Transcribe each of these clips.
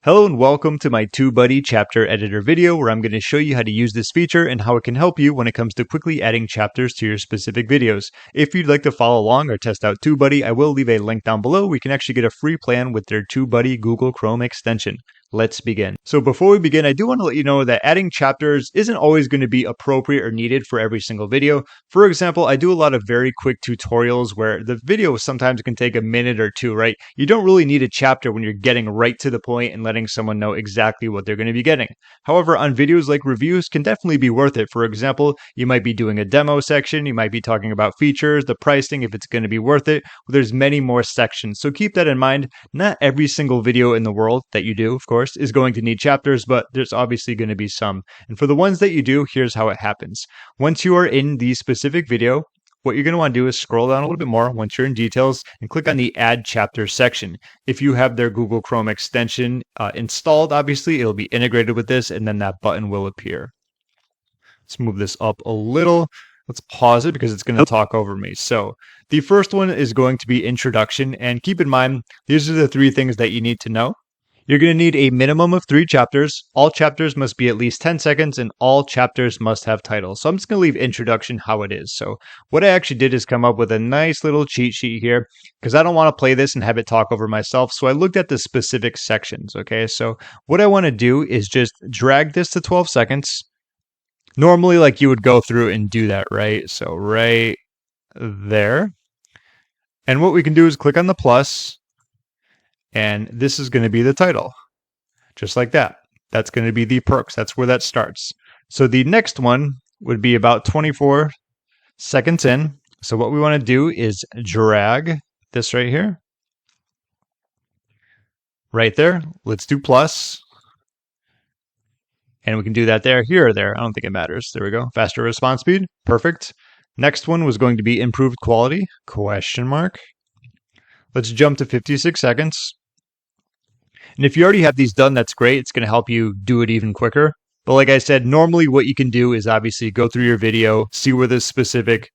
Hello and welcome to my TubeBuddy chapter editor video where I'm going to show you how to use this feature and how it can help you when it comes to quickly adding chapters to your specific videos. If you'd like to follow along or test out TubeBuddy, I will leave a link down below where you can actually get a free plan with their TubeBuddy Google Chrome extension. Let's begin. So before we begin, I do want to let you know that adding chapters isn't always going to be appropriate or needed for every single video. For example, I do a lot of very quick tutorials where the video sometimes can take a minute or two, right? You don't really need a chapter when you're getting right to the point and letting someone know exactly what they're going to be getting. However, on videos like reviews can definitely be worth it. For example, you might be doing a demo section, you might be talking about features, the pricing, if it's going to be worth it. There's many more sections. So keep that in mind. Not every single video in the world that you do, of course, is going to need chapters, but there's obviously going to be some. And for the ones that you do, here's how it happens. Once you are in the specific video, what you're going to want to do is scroll down a little bit more once you're in details and click on the Add Chapter section. If you have their Google Chrome extension installed, obviously, it'll be integrated with this, and then that button will appear. Let's move this up a little. Let's pause it because it's going to talk over me. So the first one is going to be Introduction, and keep in mind, these are the three things that you need to know. You're going to need a minimum of 3 chapters. All chapters must be at least 10 seconds and all chapters must have titles. So I'm just going to leave introduction how it is. So what I actually did is come up with a nice little cheat sheet here because I don't want to play this and have it talk over myself. So I looked at the specific sections. Okay, so what I want to do is just drag this to 12 seconds. Normally, like you would go through and do that, right? So right there. And what we can do is click on the plus. And this is going to be the title, just like that. That's going to be the perks. That's where that starts. So the next one would be about 24 seconds in. So what we want to do is drag this right here. Right there. Let's do plus. And we can do that there, here, or there. I don't think it matters. There we go. Faster response speed. Perfect. Next one was going to be improved quality, question mark. Let's jump to 56 seconds. And if you already have these done, that's great. It's going to help you do it even quicker. But like I said, normally what you can do is obviously go through your video, see where the specific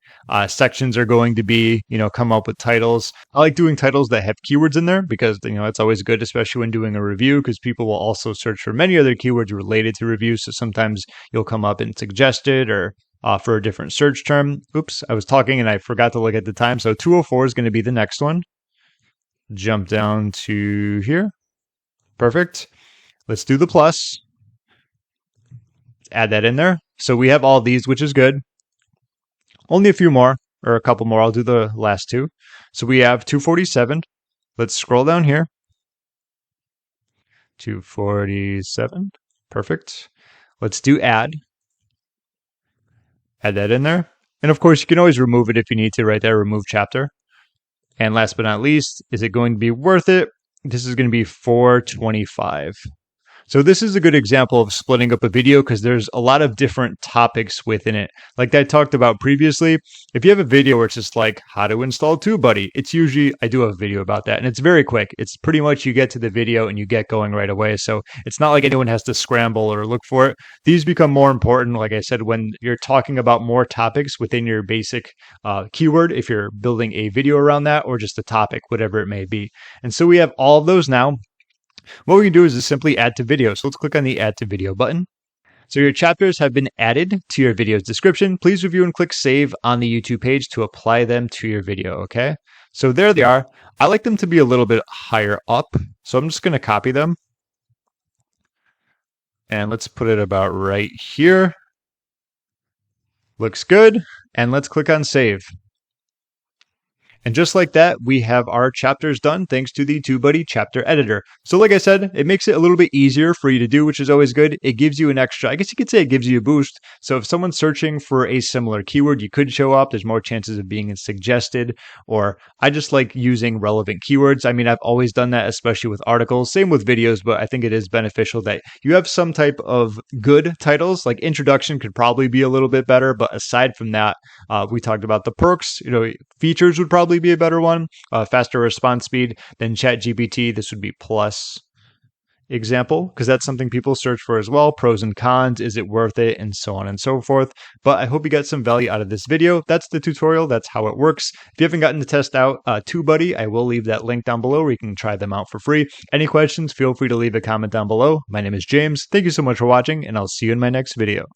sections are going to be, come up with titles. I like doing titles that have keywords in there because, it's always good, especially when doing a review, because people will also search for many other keywords related to reviews. So sometimes you'll come up in suggested or for a different search term. Oops, I was talking and I forgot to look at the time. So 204 is going to be the next one. Jump down to here. Perfect. Let's do the plus. Add that in there. So we have all these, which is good. Only a few more, or a couple more. I'll do the last two. So we have 247. Let's scroll down here. 247. Perfect. Let's do add. Add that in there. And of course, you can always remove it if you need to right there. Remove chapter. And last but not least, is it going to be worth it? This is going to be 425. So this is a good example of splitting up a video because there's a lot of different topics within it. Like I talked about previously, if you have a video where it's just like how to install TubeBuddy, it's usually, I do have a video about that and it's very quick. It's pretty much you get to the video and you get going right away. So it's not like anyone has to scramble or look for it. These become more important, like I said, when you're talking about more topics within your basic keyword, if you're building a video around that or just a topic, whatever it may be. And so we have all of those now. What we can do is just simply add to video. So let's click on the add to video button. So your chapters have been added to your video's description. Please review and click save on the YouTube page to apply them to your video, okay? So there they are. I like them to be a little bit higher up. So I'm just going to copy them. And let's put it about right here. Looks good. And let's click on save. And just like that, we have our chapters done thanks to the TubeBuddy chapter editor. So like I said, it makes it a little bit easier for you to do, which is always good. It gives you an extra, I guess you could say it gives you a boost. So if someone's searching for a similar keyword, you could show up. There's more chances of being suggested, or I just like using relevant keywords. I mean, I've always done that, especially with articles, same with videos, but I think it is beneficial that you have some type of good titles. Like introduction could probably be a little bit better, but aside from that, we talked about the perks, features would probably be a better one. Faster response speed than ChatGPT. This would be plus. example, because that's something people search for as well. Pros and cons, is it worth it, and so on and so forth. But I hope you got some value out of this video. That's the tutorial. That's how it works. If you haven't gotten to test out TubeBuddy, I will leave that link down below where you can try them out for free. Any questions, feel free to leave a comment down below. My name is James. Thank you so much for watching, and I'll see you in my next video.